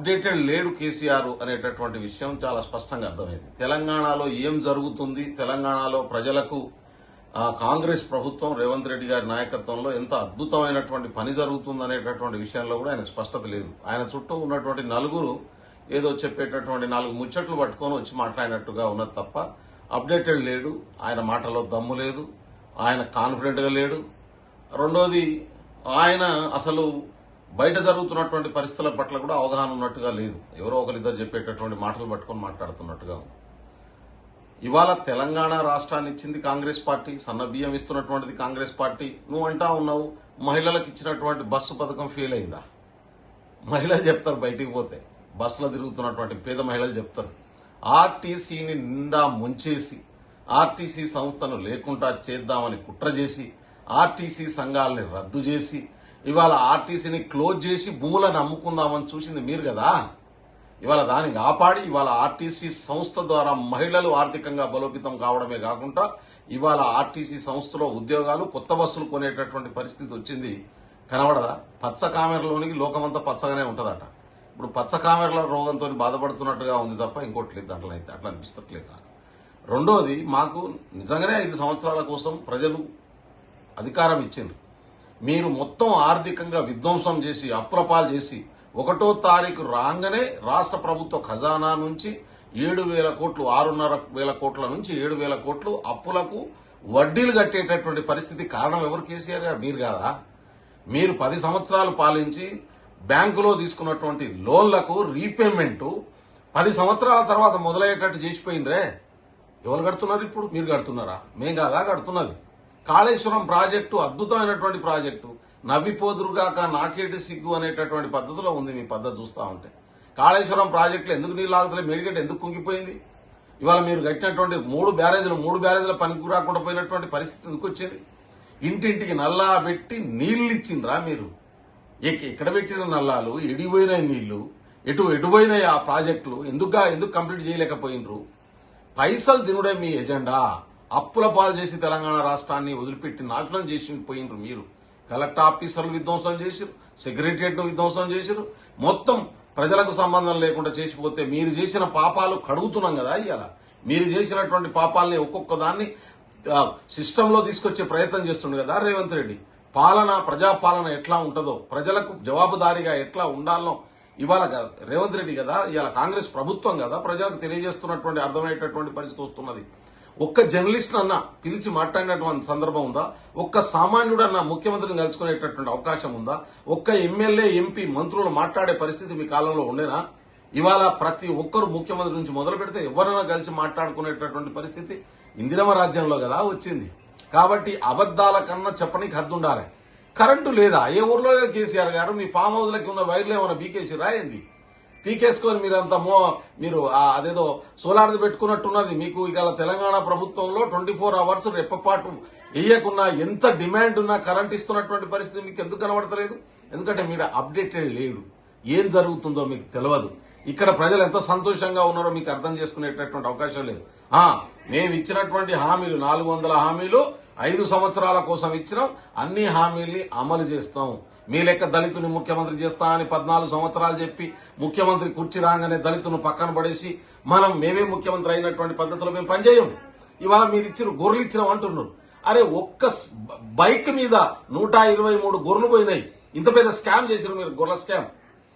Updated లేడు కేసీఆర్ అనేటటువంటి విషయం చాలా స్పష్టంగా అర్థమైంది. తెలంగాణలో ఏం జరుగుతుంది, తెలంగాణలో ప్రజలకు కాంగ్రెస్ ప్రభుత్వం రేవంత్ రెడ్డి గారి నాయకత్వంలో ఎంత అద్భుతమైనటువంటి పని జరుగుతుంది అనేటటువంటి విషయంలో కూడా ఆయనకు స్పష్టత లేదు. ఆయన చుట్టూ ఉన్నటువంటి నలుగురు ఏదో చెప్పేటటువంటి 4 ముచ్చట్లు పట్టుకొని వచ్చి మాట్లాడినట్టుగా ఉన్నది తప్ప అప్డేటెడ్ లేడు. ఆయన మాటలో దమ్ము లేదు, ఆయన కాన్ఫిడెంట్ గా లేడు. రెండోది, ఆయన అసలు బయట జరుగుతున్నటువంటి పరిస్థితుల పట్ల కూడా అవగాహన ఉన్నట్టుగా లేదు. ఎవరో ఒకరిద్దరు చెప్పేటటువంటి మాటలు పట్టుకొని మాట్లాడుతున్నట్టుగా ఉంది. ఇవాళ తెలంగాణ రాష్ట్రాన్ని ఇచ్చింది కాంగ్రెస్ పార్టీ, సన్న బియ్యం ఇస్తున్నటువంటిది కాంగ్రెస్ పార్టీ. నువ్వు అంటా ఉన్నావు మహిళలకు ఇచ్చినటువంటి బస్సు పథకం ఫెయిల్ అయిందా? మహిళలు చెప్తారు, బయటికి పోతే బస్సులో తిరుగుతున్నటువంటి పేద మహిళలు చెప్తారు. ఆర్టీసీని నిండా ముంచేసి ఆర్టీసీ సంస్థను లేకుండా చేద్దామని కుట్ర చేసి ఆర్టీసీ సంఘాలని రద్దు చేసి ఇవాళ ఆర్టీసీని క్లోజ్ చేసి భూములను అమ్ముకుందామని చూసింది మీరు కదా. ఇవాళ దాన్ని కాపాడి ఇవాళ ఆర్టీసీ సంస్థ ద్వారా మహిళలు ఆర్థికంగా బలోపేతం కావడమే కాకుండా ఇవాళ ఆర్టీసీ సంస్థలో ఉద్యోగాలు, కొత్త బస్సులు కొనేటటువంటి పరిస్థితి వచ్చింది. కనబడదా? పచ్చ కామెరలోనికి లోకమంతా పచ్చగానే ఉంటదట. ఇప్పుడు పచ్చ కామెరల రోగంతో బాధపడుతున్నట్టుగా ఉంది తప్ప ఇంకోటి లేదు. దాంట్లో అయితే అట్లా అనిపిస్తట్లేదు నాకు. రెండోది, మాకు నిజంగానే 5 సంవత్సరాల కోసం ప్రజలు అధికారం ఇచ్చిండ్రు. మీరు మొత్తం ఆర్థికంగా విధ్వంసం చేసి అప్రపాలు చేసి 1వ తారీఖు రాగానే రాష్ట్ర ప్రభుత్వ ఖజానా నుంచి 7,000 కోట్లు, 6,500 కోట్ల నుంచి 7,000 కోట్లు అప్పులకు వడ్డీలు కట్టేటటువంటి పరిస్థితి కారణం ఎవరు? కేసీఆర్ గారు, మీరు కాదా? మీరు 10 సంవత్సరాలు పాలించి బ్యాంకులో తీసుకున్నటువంటి లోన్లకు రీపేమెంట్ 10 సంవత్సరాల తర్వాత మొదలయ్యేటట్టు చేసిపోయిందే. ఎవరు కడుతున్నారు ఇప్పుడు? మీరు కడుతున్నారా? మేం కాదా కడుతున్నది? కాళేశ్వరం ప్రాజెక్టు అద్భుతమైనటువంటి ప్రాజెక్టు. నవ్విపోదురుగాక నాకేటి సిగ్గు అనేటటువంటి పద్ధతిలో ఉంది మీ పద్ధతి చూస్తా ఉంటే. కాళేశ్వరం ప్రాజెక్టులో ఎందుకు నీళ్ళు ఆగుతలే? మేడిగడ్డ ఎందుకు కుంగిపోయింది? ఇవాళ మీరు కట్టినటువంటి 3 బ్యారేజీల పనికి రాకుండా పోయినటువంటి పరిస్థితి ఎందుకు వచ్చింది? ఇంటింటికి నల్లా పెట్టి నీళ్లు ఇచ్చిండ్రా మీరు? ఎక్కడ పెట్టిన నల్లాలు, ఎడిపోయినాయి నీళ్లు, ఎటుపోయినాయి ఆ ప్రాజెక్టులు? ఎందుకు కంప్లీట్ చేయలేకపోయినరు? పైసలు తినుడే మీ ఎజెండా. అప్పుల పాలు చేసి తెలంగాణ రాష్ట్రాన్ని వదిలిపెట్టి నాశనం చేసి పోయినరు మీరు. కలెక్టర్ ఆఫీసర్లు విధ్వంసం చేసిరు, సెక్రటరియట్ ను విధ్వంసం చేసిరు. మొత్తం ప్రజలకు సంబంధం లేకుండా చేసిపోతే మీరు చేసిన పాపాలు కడుగుతున్నాం కదా. ఇవాళ మీరు చేసినటువంటి పాపాలని ఒక్కొక్క దాన్ని సిస్టంలో తీసుకొచ్చే ప్రయత్నం చేస్తుండే కదా రేవంత్ రెడ్డి. ప్రజాపాలన ఎట్లా ఉంటుందో, ప్రజలకు జవాబుదారీగా ఎట్లా ఉండాలనో ఇవాళ రేవంత్ రెడ్డి కదా, ఇవాళ కాంగ్రెస్ ప్రభుత్వం కదా ప్రజలకు తెలియజేస్తున్నటువంటి అర్థమయ్యేటటువంటి పరిస్థితి వస్తున్నది. ఒక్క జర్నలిస్ట్ అన్నా పిలిచి మాట్లాడినటువంటి సందర్భం ఉందా? ఒక్క సామాన్యుడన్నా ముఖ్యమంత్రిని కలుసుకునేటటువంటి అవకాశం ఉందా? ఒక్క ఎమ్మెల్యే, ఎంపీ, మంత్రులు మాట్లాడే పరిస్థితి మీ కాలంలో ఉండేనా? ఇవాళ ప్రతి ఒక్కరు ముఖ్యమంత్రి నుంచి మొదలు పెడితే ఎవరైనా కలిసి మాట్లాడుకునేటటువంటి పరిస్థితి ఇందిరమ రాజ్యంలో కదా వచ్చింది. కాబట్టి అబద్దాల కన్నా చెప్పడానికి హద్దు ఉండాలి. కరెంటు లేదా? ఏ ఊర్లో కేసీఆర్ గారు మీ ఫామ్ హౌస్ లకి ఉన్న వైర్లు ఏమైనా బీకేసి రాయింది? పీకేసుకొని మీరు అదేదో సోలార్ది పెట్టుకున్నట్టున్నది. మీకు ఇవాళ తెలంగాణ ప్రభుత్వంలో 24 అవర్స్ రెప్పపాటు వేయకున్నా ఎంత డిమాండ్ ఉన్నా కరెంట్ ఇస్తున్నటువంటి పరిస్థితి మీకు ఎందుకు కనబడతలేదు? ఎందుకంటే మీరు అప్డేటెడ్ లేడు. ఏం జరుగుతుందో మీకు తెలియదు. ఇక్కడ ప్రజలు ఎంత సంతోషంగా ఉన్నారో మీకు అర్థం చేసుకునేటటువంటి అవకాశం లేదు. మేము ఇచ్చినటువంటి హామీలు 400 హామీలు 5 సంవత్సరాల కోసం ఇచ్చినాం. అన్ని హామీల్ని అమలు చేస్తాం. మీ లెక్క దళితుని ముఖ్యమంత్రి చేస్తా అని 14 సంవత్సరాలు చెప్పి ముఖ్యమంత్రి కుర్చీ రాగానే దళితును పక్కన పడేసి మేమే ముఖ్యమంత్రి అయినటువంటి పద్ధతిలో మేము పనిచేయం. ఇవాళ మీరు గొర్రెలు ఇచ్చినాం అంటున్నారు. అరే, ఒక్క బైక్ మీద 123 గొర్రెలు పోయినాయి. ఇంత పెద్ద స్కామ్ చేసినారు మీరు, గొర్రెల స్కామ్.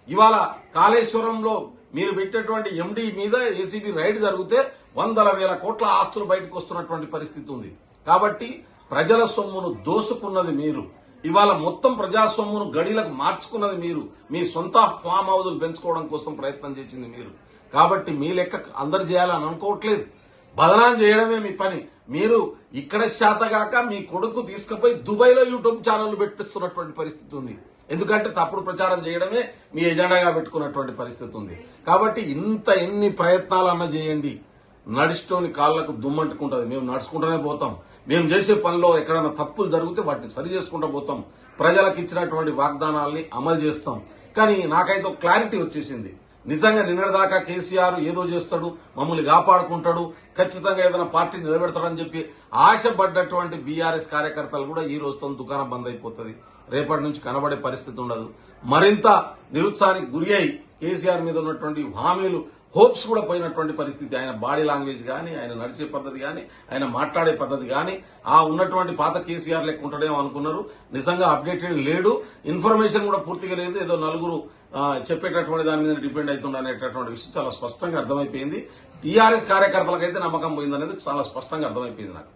ఇవాళ కాళేశ్వరంలో మీరు పెట్టినటువంటి ఎండీ మీద ఏసీబీ రైడ్ జరిగితే 100,000 కోట్ల ఆస్తులు బయటకు వస్తున్నటువంటి పరిస్థితి ఉంది. కాబట్టి ప్రజల సొమ్మును దోసుకున్నది మీరు. ఇవాళ మొత్తం ప్రజా సొమ్మును గడిలకు మార్చుకున్నది మీరు. మీ సొంత ఫామ్ హౌజులు పెంచుకోవడం కోసం ప్రయత్నం చేసింది మీరు. కాబట్టి మీ లెక్క అందరు చేయాలని అనుకోవట్లేదు. బదనాం చేయడమే మీ పని. మీరు ఇక్కడ శాతగాక మీ కొడుకు తీసుకుపోయి దుబాయ్లో యూట్యూబ్ ఛానళ్లు పెట్టిస్తున్నటువంటి పరిస్థితి ఉంది. ఎందుకంటే తప్పుడు ప్రచారం చేయడమే మీ ఎజెండాగా పెట్టుకున్నటువంటి పరిస్థితి ఉంది. కాబట్టి ఎన్ని ప్రయత్నాలన్నా చేయండి, నడిచిటోని కాళ్లకు దుమ్మంటుకుంటది. మేము నడుచుకుంటూనే పోతాం. మేము చేసే పనిలో ఎక్కడైనా తప్పులు జరిగితే వాటిని సరి చేసుకుంటూ పోతాం. ప్రజలకు ఇచ్చినటువంటి వాగ్దానాల్ని అమలు చేస్తాం. కానీ నాకైతే క్లారిటీ వచ్చేసింది. నిజంగా నిన్నటిదాకా కేసీఆర్ ఏదో చేస్తాడు, మమ్మల్ని కాపాడుకుంటాడు, ఖచ్చితంగా ఏదైనా పార్టీ నిలబెడతాడని చెప్పి ఆశపడ్డటువంటి బీఆర్ఎస్ కార్యకర్తలు కూడా ఈ రోజుతో దుకాణం బంద్ అయిపోతుంది. రేపటి నుంచి కనబడే పరిస్థితి ఉండదు. మరింత నిరుత్సాహానికి గురి అయి కేసీఆర్ మీద ఉన్నటువంటి హామీలు హోప్స్ కూడా పోయినటువంటి పరిస్థితి. ఆయన బాడీ లాంగ్వేజ్ కానీ, ఆయన నడిచే పద్ధతి కానీ, ఆయన మాట్లాడే పద్ధతి కానీ ఆ ఉన్నటువంటి పాత కేసీఆర్ లెక్క ఉంటాడేమో అనుకున్నారు. నిజంగా అప్డేటెడ్ లేడు. ఇన్ఫర్మేషన్ కూడా పూర్తిగా లేదు. ఏదో నలుగురు చెప్పేటటువంటి దాని మీద డిపెండ్ అవుతుండ అనేటటువంటి విషయం చాలా స్పష్టంగా అర్థమైపోయింది. టీఆర్ఎస్ కార్యకర్తలకైతే నమ్మకం పోయిందనేది చాలా స్పష్టంగా అర్థమైపోయింది నాకు.